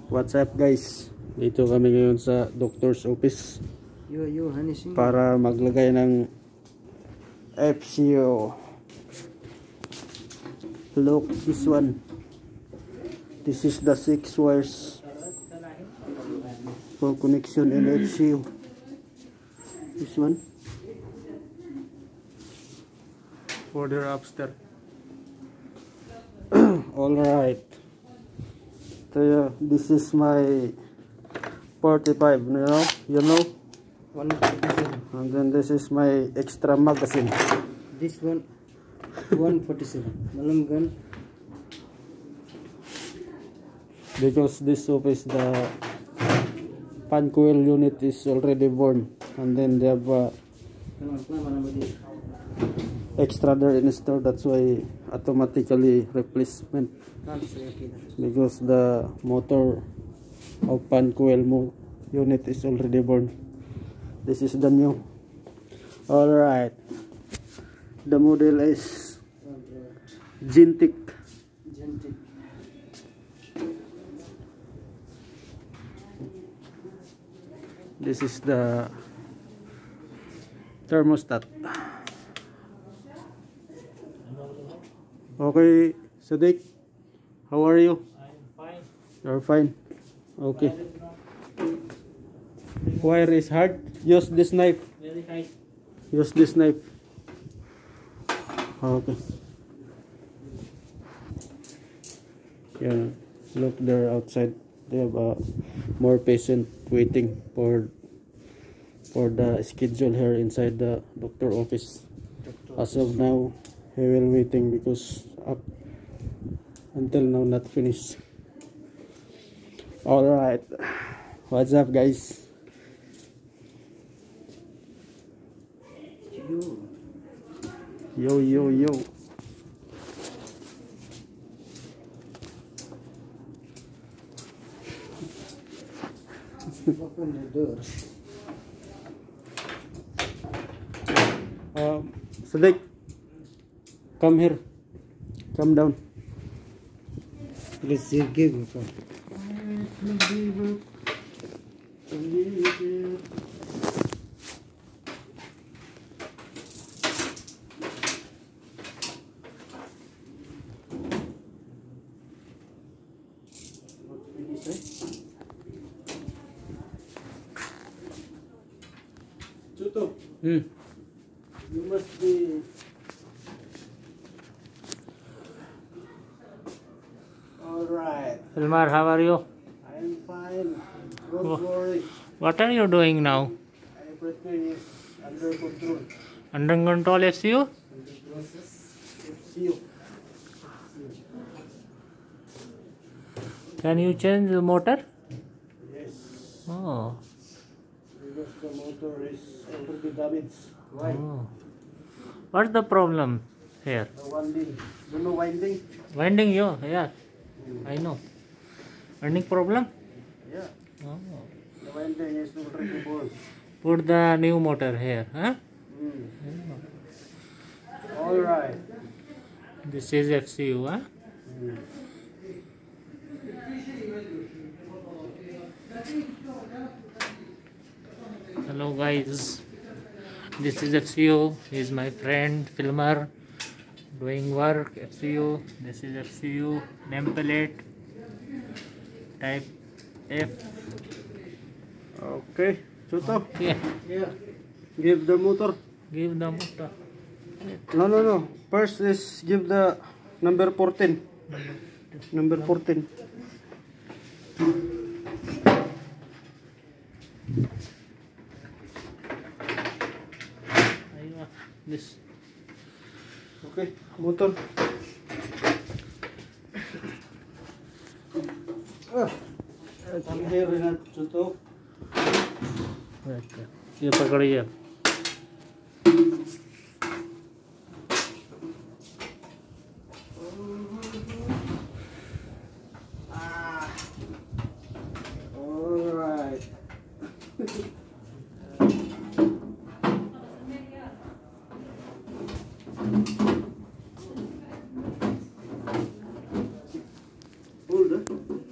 What's up guys? Dito kami ngayon sa doctor's office para maglagay ng FCO. Look, this one. This is the 6 wires for connection in FCO. This one. Further upstairs. Alright. So this is my 45, you know 147, and then this is my extra magazine. this one 147 malam gun, because this soap is the fan coil unit is already born, and then they have extra there in store. That's why automatically replacement, because the motor of fan coil unit is already born. This is the new. Alright, the model is Ganito. This is the thermostat. Okay, Sadiq, how are you? I am fine. You're fine. Okay. Wire is hard. Use this knife. Very high. Use this knife. Okay. Yeah. Look, they're outside. They have more patient waiting for the schedule here inside the doctor office. As of now, he will waiting because up until now not finished. All right. What's up, guys? Yo, yo, yo. Open the door. Sadiq, come here. Come down. Please give me phone. Chuto. You must be. Alright. Filmar, how are you? I'm fine. Don't worry. What are you doing now? Everything is under control. Under control FCU? Under process. FCO. Can you change the motor? Yes. Oh. Because the motor is already damaged. Why? Oh. What's the problem here? The winding. You know winding? Winding you? Yeah. I know. Winding problem? Yeah. Oh. The winding is already born. Put the new motor here, huh? Alright. This is FCU, huh? Hello guys, this is FCU. He is my friend filmer doing work. FCU. This is FCU nameplate type F. Okay. Chuto. Okay, Yeah. Give the motor. give the motor. No. First is give the number 14. Number 14. This. Okay, motor. Come here, Chuto. ये पकड़िए. Alright. Hold it.